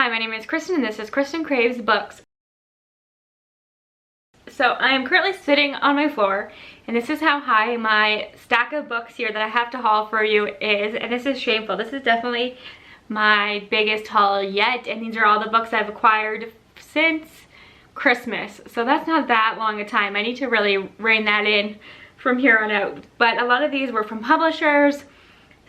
Hi, my name is Kristen and this is Kristen Craves Books. So I am currently sitting on my floor and this is how high my stack of books here that I have to haul for you is, and this is shameful. This is definitely my biggest haul yet, and these are all the books I've acquired since Christmas. So that's not that long a time. I need to really rein that in from here on out. But a lot of these were from publishers.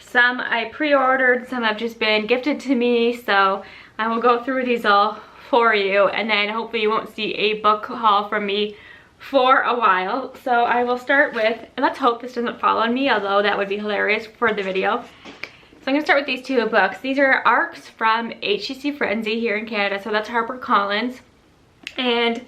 Some I pre-ordered, some have just been gifted to me, so I will go through these all for you, and then hopefully you won't see a book haul from me for a while. So I will start with, and let's hope this doesn't fall on me, although that would be hilarious for the video. So I'm going to start with these two books. These are ARCs from HCC Frenzy here in Canada, so that's HarperCollins. And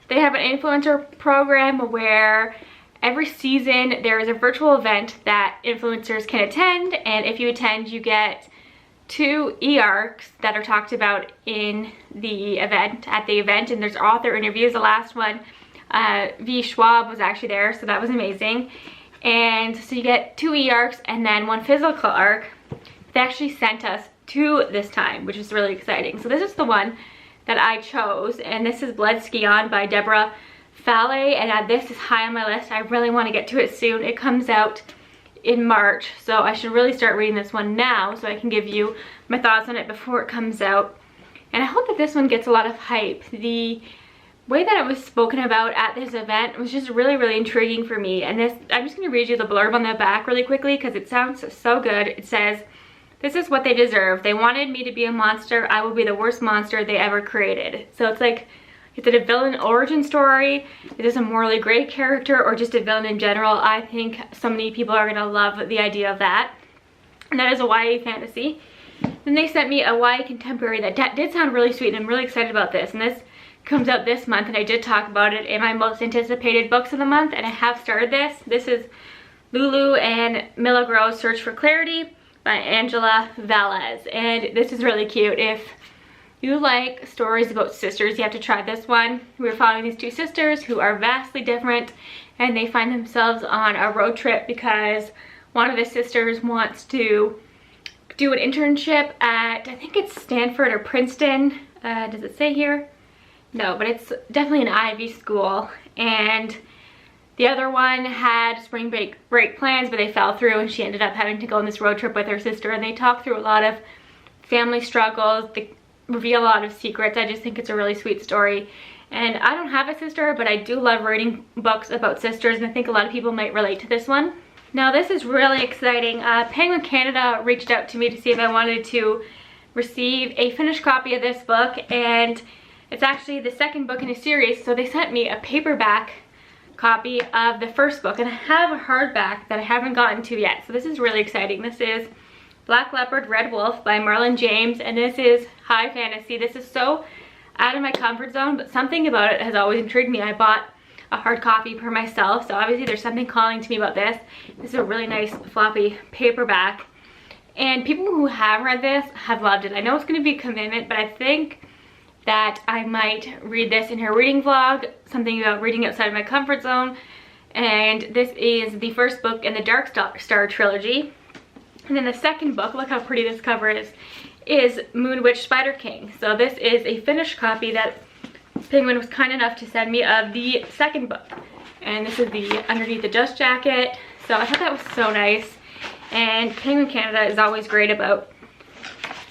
they have an influencer program where every season there is a virtual event that influencers can attend, and if you attend you get 2 e-arcs that are talked about in the event, and there's author interviews. The last one, V. Schwab was actually there, so that was amazing. And so you get 2 e-arcs and then 1 physical arc. They actually sent us 2 this time, which is really exciting. So this is the one that I chose, and this is Blood Scion by Deborah Fallay, and this is high on my list. I really want to get to it soon. It comes out in March, so I should really start reading this one now so I can give you my thoughts on it before it comes out. And I hope that this one gets a lot of hype. The way that it was spoken about at this event was just really intriguing for me. And this, I'm just going to read you the blurb on the back really quickly because it sounds so good. It says, "This is what they deserve. They wanted me to be a monster. I will be the worst monster they ever created." So it's like, is it a villain origin story? Is this a morally great character, or just a villain in general? I think so many people are gonna love the idea of that. And that is a YA fantasy. Then they sent me a YA contemporary that did sound really sweet, and I'm really excited about this. And this comes out this month, and I did talk about it in my most anticipated books of the month, and I have started this. This is Lulu and Milagro's Search for Clarity by Angela Velez. And this is really cute. If you like stories about sisters, you have to try this one. We're following these 2 sisters who are vastly different, and they find themselves on a road trip because one of the sisters wants to do an internship at, I think it's Stanford or Princeton. Does it say here? No, but it's definitely an Ivy school. And the other one had spring break plans, but they fell through, and she ended up having to go on this road trip with her sister, and they talk through a lot of family struggles. They reveal a lot of secrets. I just think it's a really sweet story. And I don't have a sister, but I do love reading books about sisters, and I think a lot of people might relate to this one. Now this is really exciting. Penguin Canada reached out to me to see if I wanted to receive a finished copy of this book, and it's actually the 2nd book in a series, so they sent me a paperback copy of the first book, and I have a hardback that I haven't gotten to yet, so this is really exciting. This is Black Leopard, Red Wolf by Marlon James, and this is high fantasy. This is so out of my comfort zone, but something about it has always intrigued me. I bought a hard copy for myself, so obviously there's something calling to me about this. This is a really nice floppy paperback, and people who have read this have loved it. I know it's going to be a commitment, but I think that I might read this in her reading vlog, something about reading outside of my comfort zone. And this is the first book in the Dark Star trilogy. And then the 2nd book, look how pretty this cover is Moon Witch Spider King. So this is a finished copy that Penguin was kind enough to send me of the 2nd book. And this is the underneath the dust jacket. So I thought that was so nice. And Penguin Canada is always great about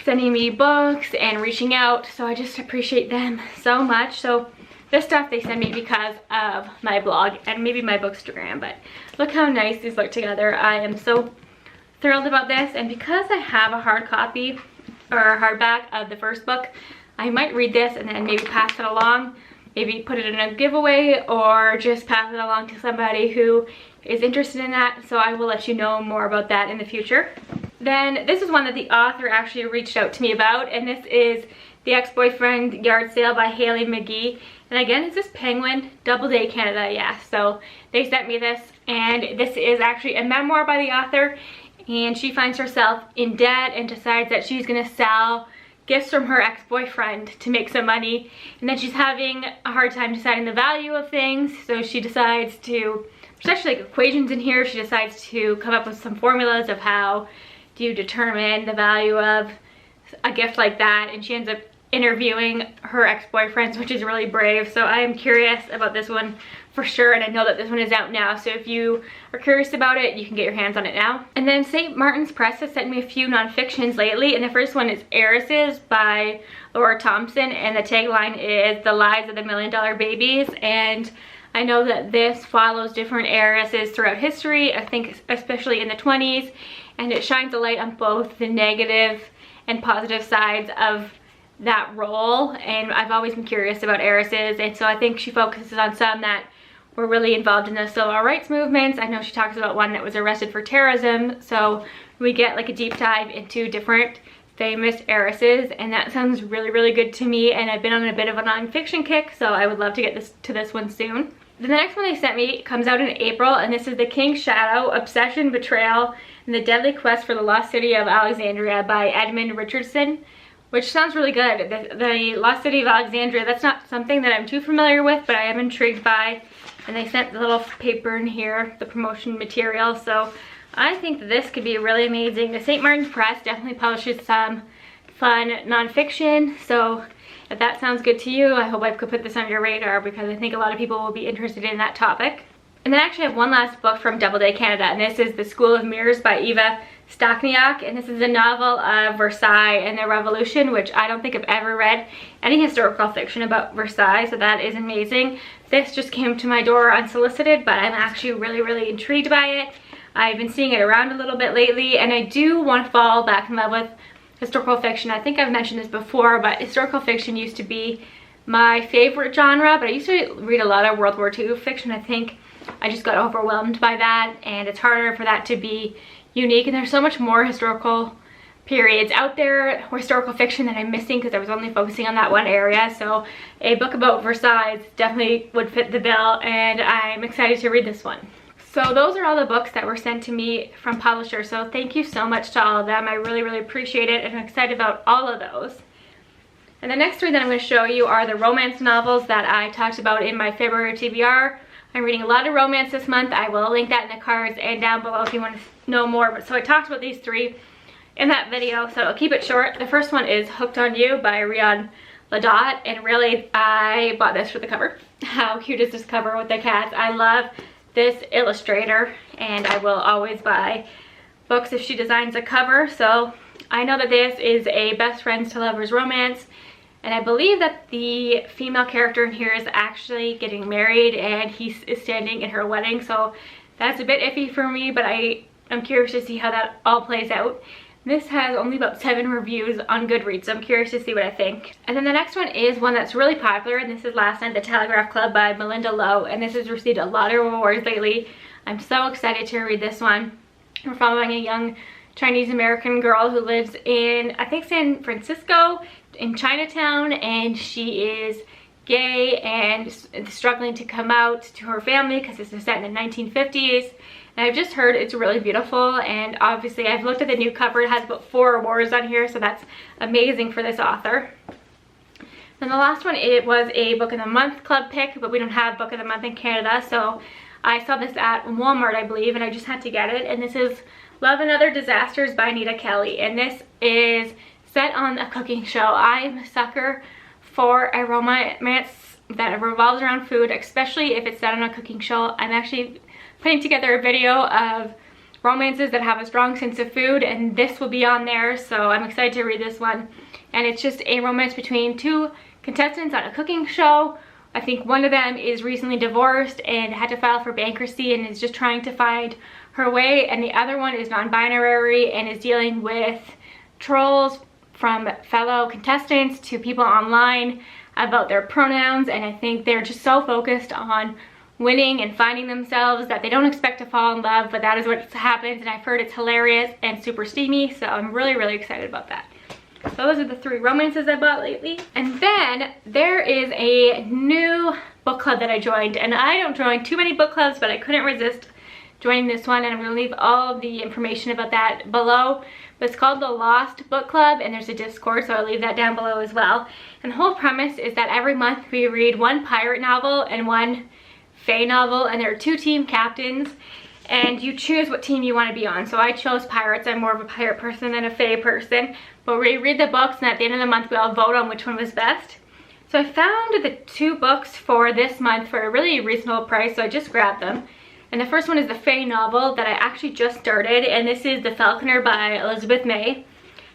sending me books and reaching out. So I just appreciate them so much. So this stuff they send me because of my blog and maybe my bookstagram. But look how nice these look together. I am so thrilled about this, and because I have a hard copy or a hardback of the first book, I might read this and then maybe pass it along, maybe put it in a giveaway, or just pass it along to somebody who is interested in that. So I will let you know more about that in the future. Then this is one that the author actually reached out to me about, and this is The Ex-Boyfriend Yard Sale by Hayley Mcgee. And again, is this Penguin? Doubleday Canada, yeah. So they sent me this, and this is actually a memoir by the author. And she finds herself in debt and decides that she's gonna sell gifts from her ex-boyfriend to make some money. And then she's having a hard time deciding the value of things, so she decides to, there's actually like equations in here, she decides to come up with some formulas of how do you determine the value of a gift like that, and she ends up interviewing her ex-boyfriends, which is really brave. So I am curious about this one for sure, and I know that this one is out now, so if you are curious about it, you can get your hands on it now. And then St. Martin's Press has sent me a few nonfictions lately, and the first one is Heiresses by Thompson, and the tagline is The Lives of the $1 Million Babies. And I know that this follows different heiresses throughout history, I think especially in the 20s, and it shines a light on both the negative and positive sides of that role. And I've always been curious about heiresses, and so I think she focuses on some that were really involved in the civil rights movements. I know she talks about one that was arrested for terrorism, so we get like a deep dive into different famous heiresses, and that sounds really, really good to me. And I've been on a bit of a nonfiction kick, so I would love to get to this one soon. Then the next one they sent me comes out in April, and this is The King's Shadow, Obsession, Betrayal, and the Deadly Quest for the Lost City of Alexandria by Edmund Richardson, which sounds really good. The Lost City of Alexandria, that's not something that I'm too familiar with, but I am intrigued by. And they sent the little paper in here, the promotion material, so I think that this could be really amazing. The St. Martin's Press definitely publishes some fun nonfiction, so if that sounds good to you, I hope I could put this on your radar, because I think a lot of people will be interested in that topic. And then I actually have one last book from Doubleday Canada, and this is The School of Mirrors by Eva Stockniak, and this is a novel of Versailles and the Revolution, which I don't think I've ever read any historical fiction about Versailles, so that is amazing. This just came to my door unsolicited, but I'm actually really, really intrigued by it. I've been seeing it around a little bit lately, and I do want to fall back in love with historical fiction. I think I've mentioned this before, but historical fiction used to be my favorite genre, but I used to read a lot of World War II fiction. I think I just got overwhelmed by that, and it's harder for that to be unique, and there's so much more historical periods out there, or historical fiction, that I'm missing because I was only focusing on that one area. So a book about Versailles definitely would fit the bill, and I'm excited to read this one. So those are all the books that were sent to me from publishers, so thank you so much to all of them. I really, really appreciate it, and I'm excited about all of those. And the next three that I'm going to show you are the romance novels that I talked about in my February TBR. I'm reading a lot of romance this month. I will link that in the cards and down below if you want to know more. But so I talked about these three in that video, so I'll keep it short. The first one is Hooked on You by Rihann Ladot, and really I bought this for the cover. How cute is this cover with the cats? I love this illustrator, and I will always buy books if she designs a cover. So I know that this is a best friends to lovers romance, and I believe that the female character in here is actually getting married, and he is standing in her wedding, so that's a bit iffy for me, but I'm curious to see how that all plays out. This has only about 7 reviews on Goodreads, so I'm curious to see what I think. And then the next one is one that's really popular, and this is Last Night at the Telegraph Club by Melinda Lowe, and this has received a lot of awards lately. I'm so excited to read this one. We're following a young Chinese American girl who lives in, I think, San Francisco, in Chinatown, and she is gay and struggling to come out to her family because this is set in the 1950s. And I've just heard it's really beautiful, and obviously I've looked at the new cover. It has about 4 awards on here, so that's amazing for this author. And the last one, it was a Book of the Month club pick, but we don't have Book of the Month in Canada, so I saw this at Walmart, I believe, and I just had to get it. And this is Love and Other Disasters by Anita Kelly, and this is set on a cooking show. I'm a sucker for a romance that revolves around food, especially if it's set on a cooking show. I'm actually putting together a video of romances that have a strong sense of food, and this will be on there, so I'm excited to read this one. And it's just a romance between 2 contestants on a cooking show. I think one of them is recently divorced and had to file for bankruptcy and is just trying to find her way, and the other one is non-binary and is dealing with trolls from fellow contestants to people online about their pronouns. And I think they're just so focused on winning and finding themselves that they don't expect to fall in love, but that is what happens, and I've heard it's hilarious and super steamy, so I'm really, really excited about that. So those are the 3 romances I bought lately. And then there is a new book club that I joined, and I don't join too many book clubs, but I couldn't resist joining this one, and I'm going to leave all of the information about that below. But it's called the Lost Book Club, and there's a Discord, so I'll leave that down below as well. And the whole premise is that every month we read 1 pirate novel and 1 fae novel, and there are 2 team captains, and you choose what team you want to be on. So I chose pirates. I'm more of a pirate person than a fae person, but we read the books, and at the end of the month we all vote on which one was best. So I found the 2 books for this month for a really reasonable price, so I just grabbed them. And the first one is the Fae novel that I actually just started, and this is The Falconer by Elizabeth May.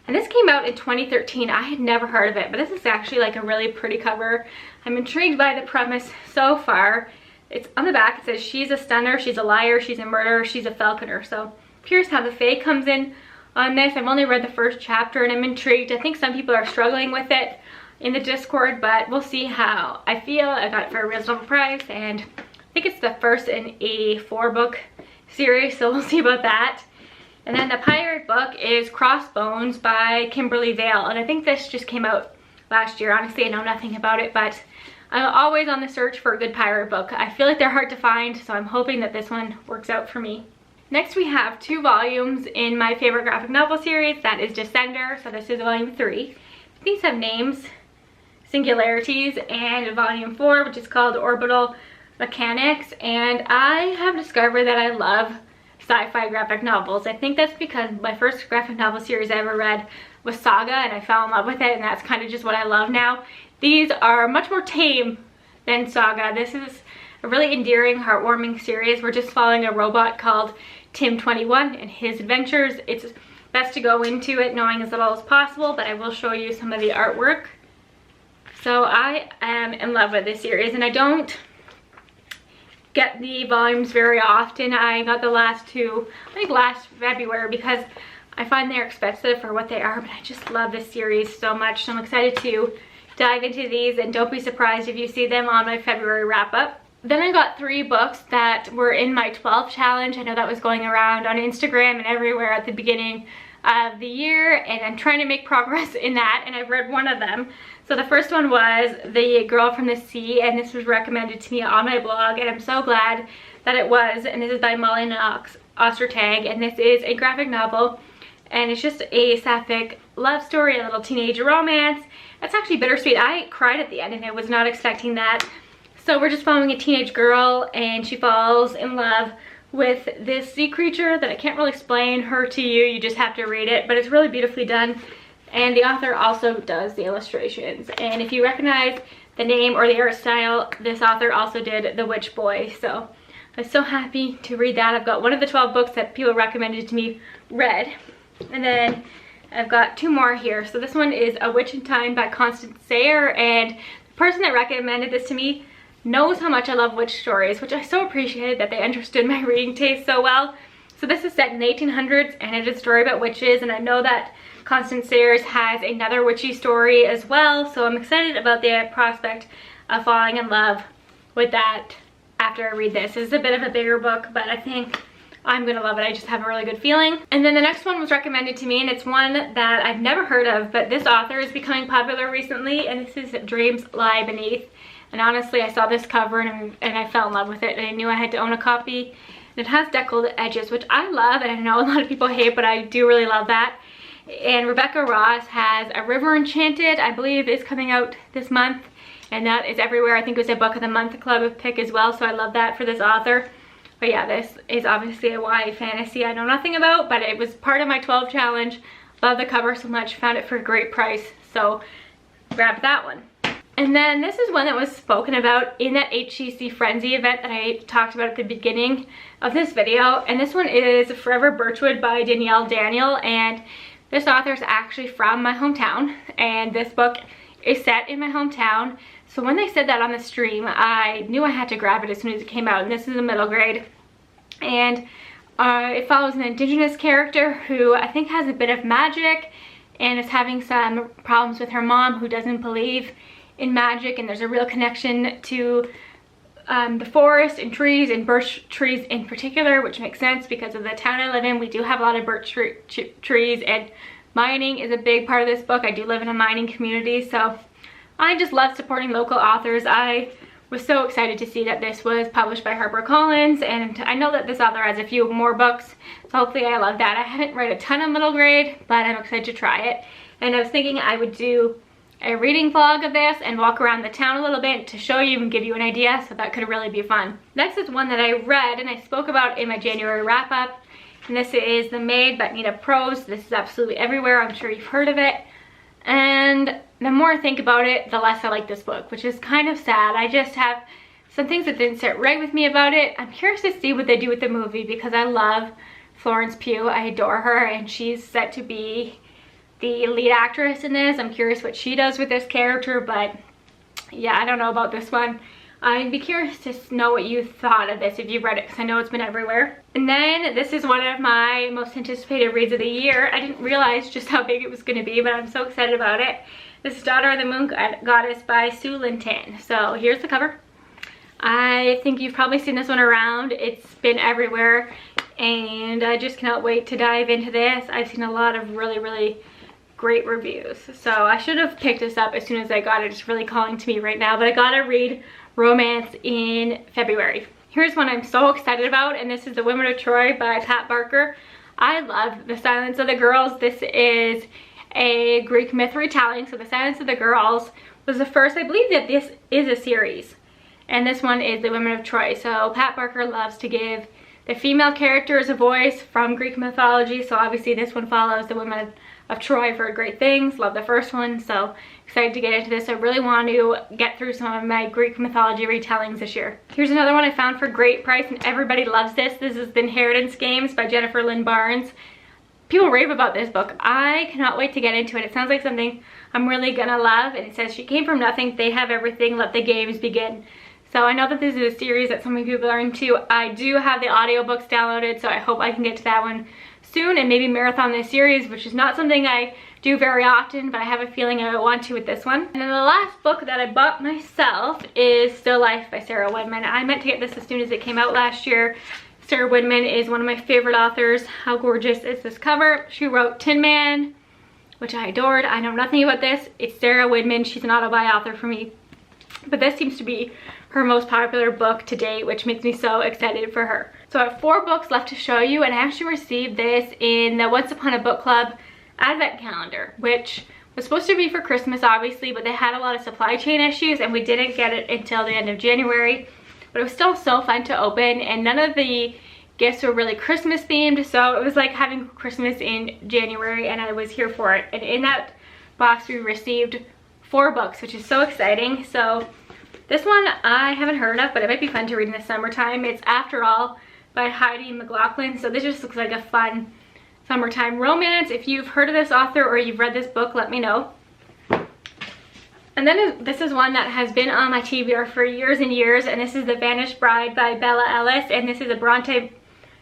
And this came out in 2013. I had never heard of it, but this is actually like a really pretty cover. I'm intrigued by the premise so far. It's on the back, it says she's a stunner, she's a liar, she's a murderer, she's a falconer. So curious how the Fae comes in on this. I've only read the first chapter and I'm intrigued. I think some people are struggling with it in the Discord, but we'll see how I feel. I got it for a reasonable price, and I think it's the first in a 4-book series, so we'll see about that. And then the pirate book is Crossbones by Kimberly Vale, and I think this just came out last year. Honestly, I know nothing about it, but I'm always on the search for a good pirate book. I feel like they're hard to find, so I'm hoping that this one works out for me. Next we have 2 volumes in my favorite graphic novel series, that is Descender, so this is volume 3. These have names, Singularities, and volume 4, which is called Orbital Mechanics, and I have discovered that I love sci-fi graphic novels. I think that's because my first graphic novel series I ever read was Saga, and I fell in love with it, and that's kind of just what I love now. These are much more tame than Saga. This is a really endearing, heartwarming series. We're just following a robot called Tim21 and his adventures. It's best to go into it knowing as little as possible, but I will show you some of the artwork. So I am in love with this series, and I don't get the volumes very often. I got the last 2, I think last February, because I find they're expensive for what they are, but I just love this series so much. So I'm excited to dive into these, and don't be surprised if you see them on my February wrap-up. Then I got 3 books that were in my 12 challenge. I know that was going around on Instagram and everywhere at the beginning of the year, and I'm trying to make progress in that, and I've read one of them. So the first one was The Girl from the Sea, and this was recommended to me on my blog, and I'm so glad that it was. And this is by Molly Knox Ostertag, and this is a graphic novel, and it's just a sapphic love story, a little teenage romance. It's actually bittersweet. I cried at the end, and I was not expecting that. So we're just following a teenage girl, and she falls in love with this sea creature that I can't really explain her to you. You just have to read it, but it's really beautifully done. And the author also does the illustrations. And if you recognize the name or the art style, this author also did The Witch Boy. So I'm so happy to read that. I've got one of the 12 books that people recommended to me read. And then I've got 2 more here. So this one is A Witch in Time by Constance, and the person that recommended this to me knows how much I love witch stories, which I so appreciated that they understood my reading taste so well. So this is set in the 1800s, and it's a story about witches, and I know that Constance Sayers has another witchy story as well, so I'm excited about the prospect of falling in love with that after I read this. This is a bit of a bigger book, but I think I'm gonna love it. I just have a really good feeling. And then the next one was recommended to me, and it's one that I've never heard of, but this author is becoming popular recently, and this is Dreams Lie Beneath. And honestly, I saw this cover and I fell in love with it, and I knew I had to own a copy. And it has deckled edges, which I love, and I know a lot of people hate, but I do really love that. And Rebecca Ross has A River Enchanted, I believe is coming out this month, and that is everywhere. I think it was a Book of the Month Club pick as well, so I love that for this author. But yeah, this is obviously a YA fantasy I know nothing about, but it was part of my 12 challenge. Love the cover so much, found it for a great price, so grab that one. And then this is one that was spoken about in that HCC Frenzy event that I talked about at the beginning of this video. And this one is Forever Birchwood by Danielle, and this author is actually from my hometown, and this book is set in my hometown. So when they said that on the stream, I knew I had to grab it as soon as it came out, and this is a middle grade. And it follows an indigenous character who I think has a bit of magic and is having some problems with her mom, who doesn't believe in magic, and there's a real connection to the forest and trees, and birch trees in particular, which makes sense because of the town I live in. We do have a lot of birch trees, and mining is a big part of this book. I do live in a mining community, so I just love supporting local authors. I was so excited to see that this was published by HarperCollins, and I know that this author has a few more books, so hopefully I love that. I haven't read a ton of middle grade, but I'm excited to try it. And I was thinking I would do a reading vlog of this and walk around the town a little bit to show you and give you an idea, so that could really be fun. Next is one that I read and I spoke about in my January wrap-up, And this is The Maid by Nina Prose. This is absolutely everywhere. I'm sure you've heard of it. And the more I think about it, the less I like this book, which is kind of sad. I just have some things that didn't sit right with me about it. I'm curious to see what they do with the movie because I love Florence Pugh. I adore her, and she's set to be the lead actress in this. I'm curious what she does with this character, but yeah, I don't know about this one. I'd be curious to know what you thought of this if you read it, because I know it's been everywhere. And then this is one of my most anticipated reads of the year. I didn't realize just how big it was going to be, but I'm so excited about it. This is Daughter of the Moon Goddess by Sue Linton. So here's the cover. I think you've probably seen this one around. It's been everywhere, and I just cannot wait to dive into this. I've seen a lot of really great reviews. So I should have picked this up as soon as I got it. It's really calling to me right now, but I gotta read romance in February. Here's one I'm so excited about, and this is The Women of Troy by Pat Barker. I love The Silence of the Girls. This is a Greek myth retelling. So The Silence of the Girls was the first, I believe that this is a series, and this one is The Women of Troy. So Pat Barker loves to give the female characters a voice from Greek mythology, so obviously this one follows the women of Troy. I've heard great things, love the first one, so excited to get into this. I really want to get through some of my Greek mythology retellings this year. Here's another one I found for great price, and everybody loves this. This is The Inheritance Games by Jennifer Lynn Barnes. People rave about this book. I cannot wait to get into it. It sounds like something I'm really gonna love, and it says she came from nothing, they have everything, let the games begin. So I know that this is a series that so many people are into. I do have the audiobooks downloaded, so I hope I can get to that one soon and maybe marathon this series, which is not something I do very often, but I have a feeling I want to with this one. And then the last book that I bought myself is Still Life by Sarah Wedman. I meant to get this as soon as it came out last year. Sarah Wedman is one of my favorite authors. How gorgeous is this cover? She wrote Tin Man, which I adored. I know nothing about this. It's Sarah Wedman. She's an auto-buy author for me. But this seems to be her most popular book to date, which makes me so excited for her. So I have 4 books left to show you, and I actually received this in the Once Upon a Book Club advent calendar, which was supposed to be for Christmas obviously, but they had a lot of supply chain issues and we didn't get it until the end of January. But it was still so fun to open, and none of the gifts were really Christmas themed, so it was like having Christmas in January, and I was here for it. And in that box we received 4 books, which is so exciting. So this one I haven't heard of, but it might be fun to read in the summertime. It's After All by Heidi and Mclaughlin. So this just looks like a fun summertime romance. If you've heard of this author or you've read this book, let me know. And then this is one that has been on my TBR for years and years, and this is The Vanished Bride by Bella Ellis, and this is a Bronte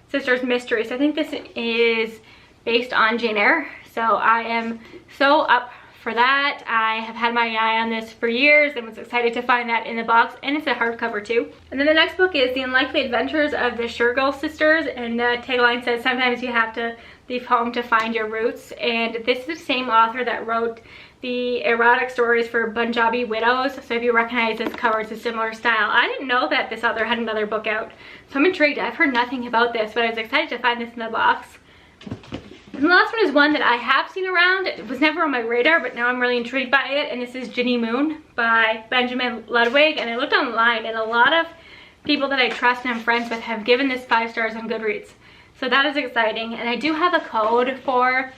Sisters mystery. So I think this is based on Jane Eyre. So I am so up for that. I have had my eye on this for years and was excited to find that in the box, and it's a hardcover too. And then the next book is The Unlikely Adventures of the Shergill Sisters, and the tagline says, sometimes you have to leave home to find your roots. And this is the same author that wrote the erotic stories for Punjabi widows, so if you recognize this cover, it's a similar style. I didn't know that this author had another book out, so I'm intrigued. I've heard nothing about this, but I was excited to find this in the box. And the last one is one that I have seen around. It was never on my radar, but now I'm really intrigued by it, and this is Ginny Moon by Benjamin Ludwig. And I looked online, and a lot of people that I trust and I'm friends with have given this 5 stars on Goodreads. So that is exciting. And I do have a code for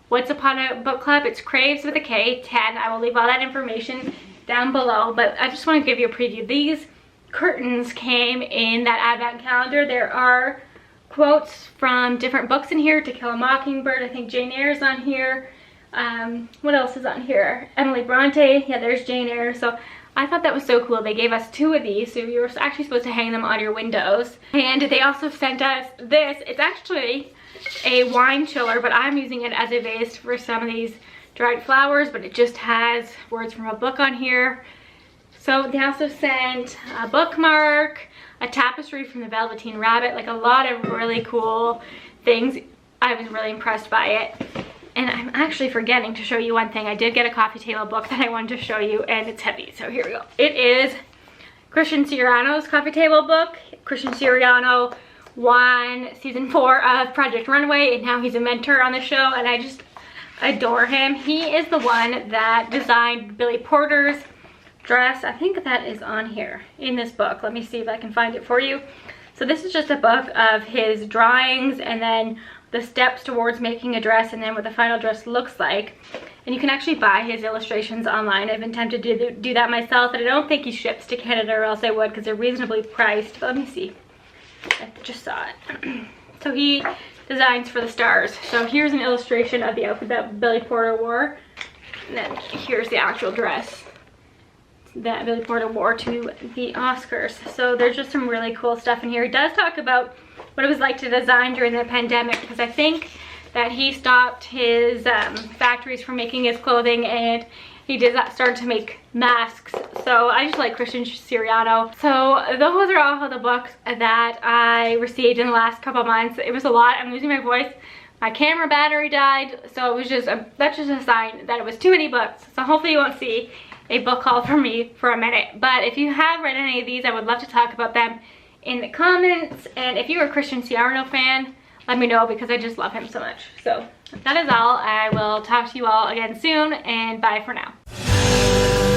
Once Upon a Book Club. It's Craves with a K, 10. I will leave all that information down below, but I just want to give you a preview. These curtains came in that advent calendar. There are quotes from different books in here. To Kill a Mockingbird, I think Jane Eyre's on here. What else is on here? Emily Bronte, yeah, there's Jane Eyre. So I thought that was so cool. They gave us 2 of these, so you were actually supposed to hang them on your windows. And they also sent us this. It's actually a wine chiller, but I'm using it as a vase for some of these dried flowers, but it just has words from a book on here. So they also sent a bookmark, a tapestry from the Velveteen Rabbit, like a lot of really cool things. I was really impressed by it. And I'm actually forgetting to show you one thing. I did get a coffee table book that I wanted to show you, and it's heavy, so here we go. It is Christian Siriano's coffee table book. Christian Siriano won season 4 of Project Runway, and now he's a mentor on the show, and I just adore him. He is the one that designed Billy Porter's dress. I think that is on here in this book. Let me see if I can find it for you. So this is just a book of his drawings and then the steps towards making a dress and then what the final dress looks like. And you can actually buy his illustrations online. I've been tempted to do that myself, and I don't think he ships to Canada, or else I would, because they're reasonably priced. But let me see. I just saw it. So he designs for the stars. So here's an illustration of the outfit that Billy Porter wore. And then here's the actual dress that Billy Porter wore to the Oscars. So there's just some really cool stuff in here. He does talk about what it was like to design during the pandemic, because I think that he stopped his factories from making his clothing, and he started to make masks. So I just like Christian Siriano. So those are all of the books that I received in the last couple of months. It was a lot. I'm losing my voice. My camera battery died, so it was just that's just a sign that it was too many books. So hopefully you won't see a book haul from me for a minute. But if you have read any of these, I would love to talk about them in the comments. And if you're a Christian Siriano fan, let me know, because I just love him so much. So that is all. I will talk to you all again soon, and bye for now.